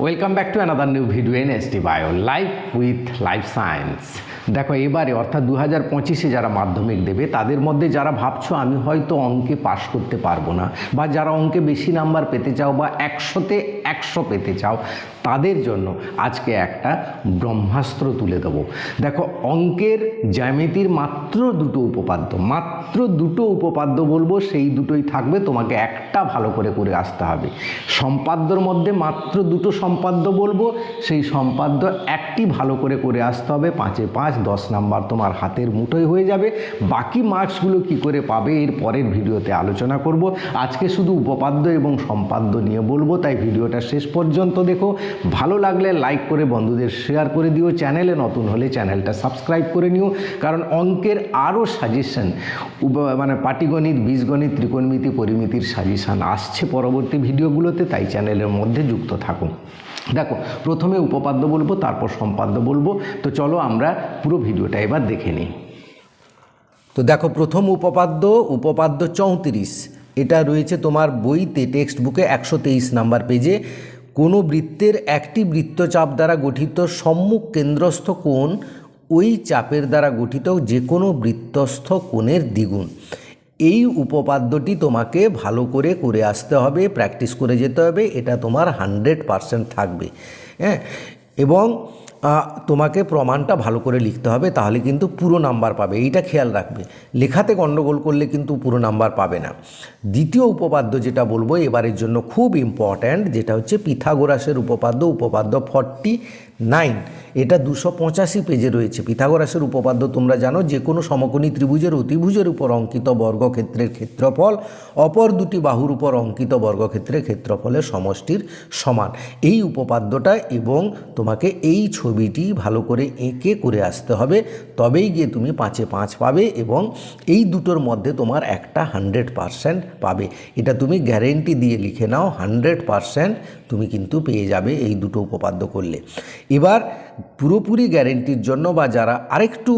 Welcome back to another new video in ST bio life with life science. দেখো এবারে অর্থাৎ 2025-এ যারা মাধ্যমিক দেবে তাদের মধ্যে যারা ভাবছো আমি হয়তো অঙ্কে পাশ করতে পারবো না, বা যারা অঙ্কে বেশি নাম্বার পেতে চাও বা 100-তে 100 পেতে চাও, তাদের জন্য আজকে একটা ব্রহ্মাস্ত্র তুলে দেবো। দেখো অঙ্কের জ্যামিতির মাত্র দুটো উপপাদ্য বলবো, সেই দুটোই থাকবে, তোমাকে একটা ভালো করে করে আসতে হবে। সম্পাদ্যর মধ্যে মাত্র দুটো সম্পাদ্য বলবো, সেই সম্পাদ্য একটি ভালো করে করে আসতে হবে। 5-এ 5, 10 নাম্বার তোমার হাতের মুঠোয় হয়ে যাবে। বাকি মার্কসগুলো কি করে পাবে এর পরের ভিডিওতে আলোচনা করব। আজকে শুধু উপপাদ্য এবং সম্পাদ্য নিয়ে বলবো, তাই ভিডিওটা শেষ পর্যন্ত দেখো। ভালো লাগলে লাইক করে বন্ধুদের শেয়ার করে দিও, চ্যানেলে নতুন হলে চ্যানেলটা সাবস্ক্রাইব করে নিও, কারণ অঙ্কের আরও সাজেশন মানে পাটিগণিত, বীজগণিত, ত্রিকোণমিতি, পরিমিতির সাজেশন আসছে পরবর্তী ভিডিওগুলোতে, তাই চ্যানেলের মধ্যে যুক্ত থাকুন। দেখো প্রথমে উপপাদ্য বলবো, তারপর সম্পাদ্য বলবো। তো চলো আমরা পুরো ভিডিওটা এবার দেখে নিই। তো দেখো প্রথম উপপাদ্য 34, এটা রয়েছে তোমার বইতে টেক্সট বুকে 123 নাম্বার পেজে। কোনো বৃত্তের একটি বৃত্তচাপ দ্বারা গঠিত সম্মুখ কেন্দ্রস্থ কোণ ওই চাপের দ্বারা গঠিত যে কোনো বৃত্তস্থ কোণের দ্বিগুণ। এই উপপাদ্যটি তোমাকে ভালো করে করে আসতে হবে, প্র্যাকটিস করে যেতে হবে। এটা তোমার 100% থাকবে, হ্যাঁ। এবং তোমাকে প্রমাণটা ভালো করে লিখতে হবে, তাহলে কিন্তু পুরো নাম্বার পাবে। এইটা খেয়াল রাখবে, লেখাতে গণ্ডগোল করলে কিন্তু পুরো নাম্বার পাবে না। দ্বিতীয় উপপাদ্য যেটা বলবো এবারের জন্য খুব ইম্পর্ট্যান্ট, যেটা হচ্ছে পিথাগোরাসের উপপাদ্য 49। এটা 285 পেজে রয়েছে। পিথাগোরাসের উপপাদ্য তোমরা জানো, যে কোনো সমকোণী ত্রিভুজের অতিভুজের উপর অঙ্কিত বর্গক্ষেত্রের ক্ষেত্রফল অপর দুটি বাহুর উপর অঙ্কিত বর্গক্ষেত্রের ক্ষেত্রফলের সমষ্টির সমান। এই উপপাদ্যটা এবং তোমাকে এই ছবিটি ভালো করে এঁকে করে আসতে হবে, তবেই গিয়ে তুমি 5-এ 5 পাবে এবং এই দুটোর মধ্যে তোমার একটা 100% পাবে। এটা তুমি গ্যারেন্টি দিয়ে লিখে নাও, 100% তুমি কিন্তু পেয়ে যাবে এই দুটো উপপাদ্য করলে। এবার পুরোপুরি গ্যারেন্টির জন্য বা যারা আরেকটু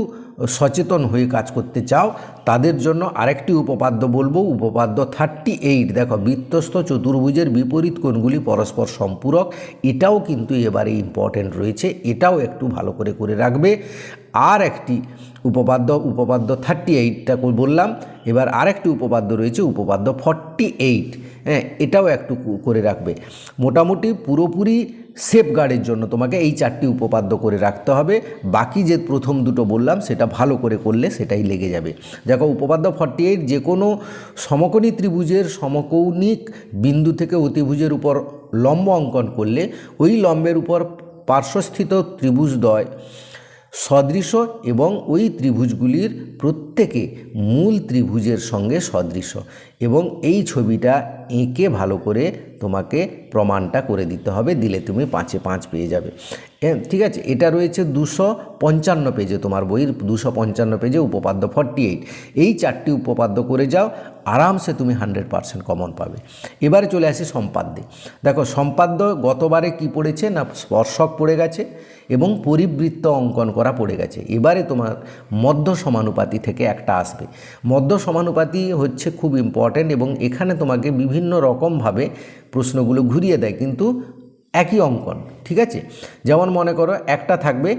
সচেতন হয়ে কাজ করতে চাও তাদের জন্য আরেকটি উপপাদ্য বলবো, উপপাদ্য 38। দেখো বৃত্তস্থ চতুর্ভুজের বিপরীত কোণগুলি পরস্পর সম্পূরক। এটাও কিন্তু এবারে ইম্পর্টেন্ট রয়েছে, এটাও একটু ভালো করে করে রাখবে। আর একটি উপপাদ্য 38টা বললাম। এবার আরেকটি উপপাদ্য রয়েছে উপপাদ্য 48, হ্যাঁ, এটাও একটু করে রাখবে। মোটামুটি পুরোপুরি সেফগার্ডের জন্য তোমাকে এই 4টি উপপাদ্য করে রাখতে হবে। বাকি যে প্রথম দুটো বললাম সেটা ভালো করে করলে সেটাই লেগে যাবে। দেখো উপপাদ্য 48, যে কোনো সমকোণী ত্রিভুজের সমকৌণিক বিন্দু থেকে অতিভুজের উপর লম্ব অঙ্কন করলে ওই লম্বের উপর পার্শ্বস্থিত ত্রিভুজদ্বয় সদৃশ এবং ওই ত্রিভুজগুলির প্রত্যেকে মূল ত্রিভুজের সঙ্গে সদৃশ। এবং এই ছবিটা এঁকে ভালো করে তোমাকে প্রমাণটা করে দিতে হবে, দিলে তুমি 5-এ 5 পেয়ে যাবে। ঠিক আছে, এটা রয়েছে 255 পেজে, তোমার বইয়ের 255 পেজে উপপাদ্য 48। এই 4টি উপপাদ্য করে যাও, আরামসে তুমি 100% কমন পাবে। এবারে চলে আসি সম্পাদ্যে। দেখো সম্পাদ্য গতবারে কি পড়েছে না, স্পর্শক পড়ে গেছে এবং পরিবৃত্ত অঙ্কন করা পড়ে গেছে। এবারে তোমার মধ্য সমানুপাতি থেকে একটা আসবে। মধ্য সমানুপাতি হচ্ছে খুব ইম্পর্ট্যান্ট এবং এখানে তোমাকে বিভিন্ন রকমভাবে প্রশ্নগুলো ঘুরিয়ে দেয়, কিন্তু একই অঙ্কন, ঠিক আছে। যেমন মনে করো একটা থাকবে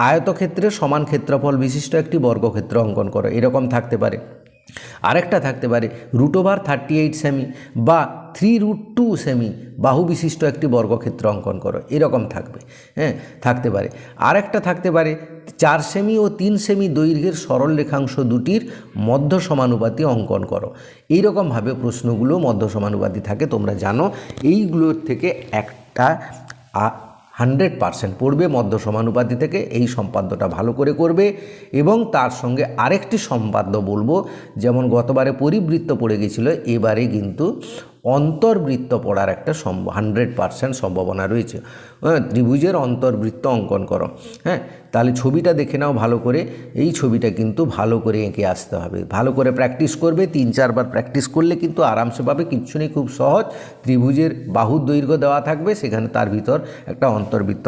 আয়তক্ষেত্রে সমান ক্ষেত্রফল বিশিষ্ট একটি বর্গক্ষেত্র অঙ্কন করো, এরকম থাকতে পারে। আরেকটা থাকতে পারে √38 সেমি বা 3√2 সেমি বাহু বিশিষ্ট একটি বর্গক্ষেত্র অঙ্কন করো, এরকম থাকবে, হ্যাঁ, থাকতে পারে। আরেকটা থাকতে পারে 4 সেমি ও 3 সেমি দৈর্ঘ্যের সরল রেখাংশ দুটির মধ্য সমানুপাতি অঙ্কন করো। এইরকমভাবে প্রশ্নগুলো মধ্য সমানুপাতি থাকে, তোমরা জানো। এইগুলোর থেকে একটা 100% পড়বে মধ্য সমানুপাতি থেকে। এই সম্পাদ্যটা ভালো করে করবে এবং তার সঙ্গে আরেকটি সম্পাদ্য বলবো, যেমন গতবারে পরিবৃত্ত পড়ে গেছিল, এবারে কিন্তু অন্তর্বৃত্ত পড়ার একটা 100% সম্ভাবনা রয়েছে। ত্রিভুজের অন্তর্বৃত্ত অঙ্কন করো, হ্যাঁ, তাহলে ছবিটা দেখে নাও ভালো করে। এই ছবিটা কিন্তু ভালো করে এঁকে আসতে হবে, ভালো করে প্র্যাকটিস করবে। 3-4 বার প্র্যাকটিস করলে কিন্তু আরামসে পাবে, কিচ্ছু নেই, খুব সহজ। ত্রিভুজের বাহুর দৈর্ঘ্য দেওয়া থাকবে, সেখানে তার ভিতর একটা অন্তর্বৃত্ত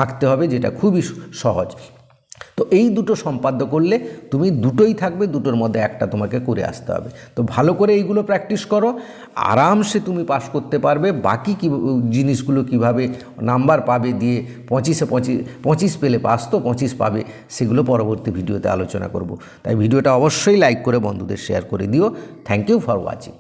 আঁকতে হবে, যেটা খুবই সহজ। তো এই দুটো সম্পাদ্য করলে তুমি দুটোই থাকবে, দুটোর মধ্যে একটা তোমাকে করে আসতে হবে। তো ভালো করে এইগুলো প্র্যাকটিস করো, আরামসে তুমি পাস করতে পারবে। বাকি কি জিনিসগুলো কিভাবে নাম্বার পাবে দিয়ে 25-এ 25 পেলে পাস, তো 25 পাবে, সেগুলো পরবর্তী ভিডিওতে আলোচনা করব। তাই ভিডিওটা অবশ্যই লাইক করে বন্ধুদের শেয়ার করে দিও। Thank you for watching.